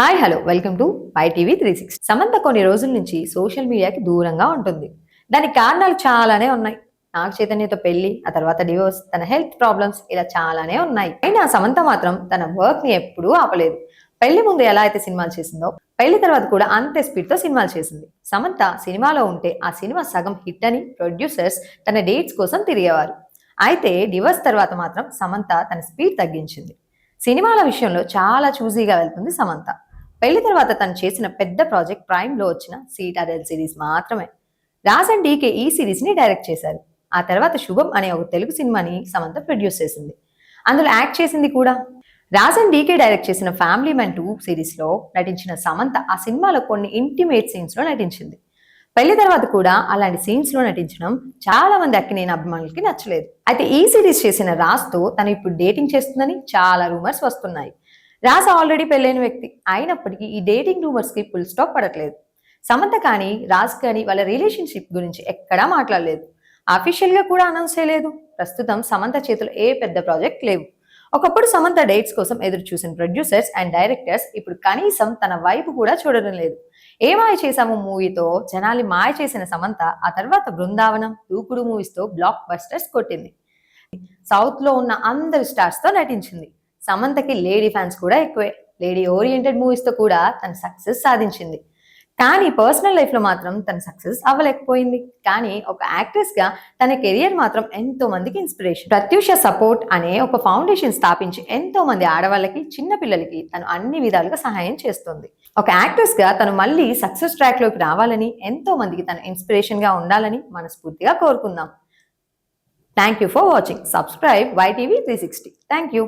Hi hello welcome to YTV 360. Samantha కొన్ని రోజుల నుంచి సోషల్ మీడియాకి దూరంగా ఉంటుంది. దానికి కారణాలు చాలానే ఉన్నాయి. నాగ చైతన్యతో పెళ్లి, ఆ తర్వాత డివోర్స్, తన హెల్త్ ప్రాబ్లమ్స్ ఇలా చాలానే ఉన్నాయి. అయినా సమంత మాత్రం తన వర్క్ ని ఎప్పుడూ ఆపలేదు. పెళ్లి ముందు ఎలా అయితే సినిమాలు చేసిందో పెళ్లి తర్వాత కూడా అంతే స్పీడ్ తో సినిమాలు చేసింది. సమంత సినిమాలో ఉంటే ఆ సినిమా సగం హిట్ అని ప్రొడ్యూసర్స్ తన డేట్స్ కోసం తిరిగేవారు. అయితే డివోర్స్ తర్వాత మాత్రం సమంత తన స్పీడ్ తగ్గించింది. సినిమాల విషయంలో చాలా చూజీగా వెళ్తుంది సమంత. పెళ్లి తర్వాత తను చేసిన పెద్ద ప్రాజెక్ట్ ప్రైమ్ లో వచ్చిన సీటాడెల్ సిరీస్ మాత్రమే. రాజ్ అండ్ డీకే ఈ సిరీస్ ని డైరెక్ట్ చేశారు. ఆ తర్వాత శుభం అనే ఒక తెలుగు సినిమాని సమంత ప్రొడ్యూస్ చేసింది. అందులో యాక్ట్ చేసింది కూడా. రాజ్ అండ్ డీకే డైరెక్ట్ చేసిన ఫ్యామిలీ మ్యాన్ 2 సిరీస్ లో నటించిన సమంత ఆ సినిమాలో కొన్ని ఇంటిమేట్ సీన్స్ లో నటించింది. పెళ్లి తర్వాత కూడా అలాంటి సీన్స్ లో నటించడం చాలా మంది అక్కినేని అభిమానులకి నచ్చలేదు. అయితే ఈ సిరీస్ చేసిన రాజ్ తో తను ఇప్పుడు డేటింగ్ చేస్తుందని చాలా రూమర్స్ వస్తున్నాయి. రాజ్ ఆల్రెడీ పెళ్ళైన వ్యక్తి అయినప్పటికీ ఈ డేటింగ్ రూమర్స్ కి ఫుల్ స్టాప్ పడట్లేదు. సమంత కానీ రాజ్ కానీ వాళ్ళ రిలేషన్షిప్ గురించి ఎక్కడా మాట్లాడలేదు. అఫీషియల్ గా కూడా అనౌన్స్ చేయలేదు. ప్రస్తుతం సమంత చేతిలో ఏ పెద్ద ప్రాజెక్ట్ లేవు. ఒకప్పుడు సమంత డేట్స్ కోసం ఎదురు చూసిన ప్రొడ్యూసర్స్ అండ్ డైరెక్టర్స్ ఇప్పుడు కనీసం తన వైపు కూడా చూడడం లేదు. ఏ మాయ చేశాము మూవీతో జనాల్ని మాయ చేసిన సమంత ఆ తర్వాత బృందావనం, దూకుడు మూవీస్ తో బ్లాక్ బస్టర్స్ కొట్టింది. సౌత్ లో ఉన్న అందరు స్టార్స్ తో నటించింది. సమంతకి లేడీ ఫ్యాన్స్ కూడా ఎక్కువే. లేడీ ఓరియంటెడ్ మూవీస్ తో కూడా తన సక్సెస్ సాధించింది. కానీ పర్సనల్ లైఫ్ లో మాత్రం తన సక్సెస్ అవ్వలేకపోయింది. కానీ ఒక యాక్ట్రెస్ గా తన కెరియర్ మాత్రం ఎంతో మందికి ఇన్స్పిరేషన్. ప్రత్యూష సపోర్ట్ అనే ఒక ఫౌండేషన్ స్థాపించి ఎంతో మంది ఆడవాళ్ళకి, చిన్న పిల్లలకి తను అన్ని విధాలుగా సహాయం చేస్తుంది. ఒక యాక్ట్రెస్ గా తను మళ్ళీ సక్సెస్ ట్రాక్ లోకి రావాలని, ఎంతో మందికి తన ఇన్స్పిరేషన్ గా ఉండాలని మనస్ఫూర్తిగా కోరుకుందాం. Thank you for watching. Subscribe YTV 360. Thank you.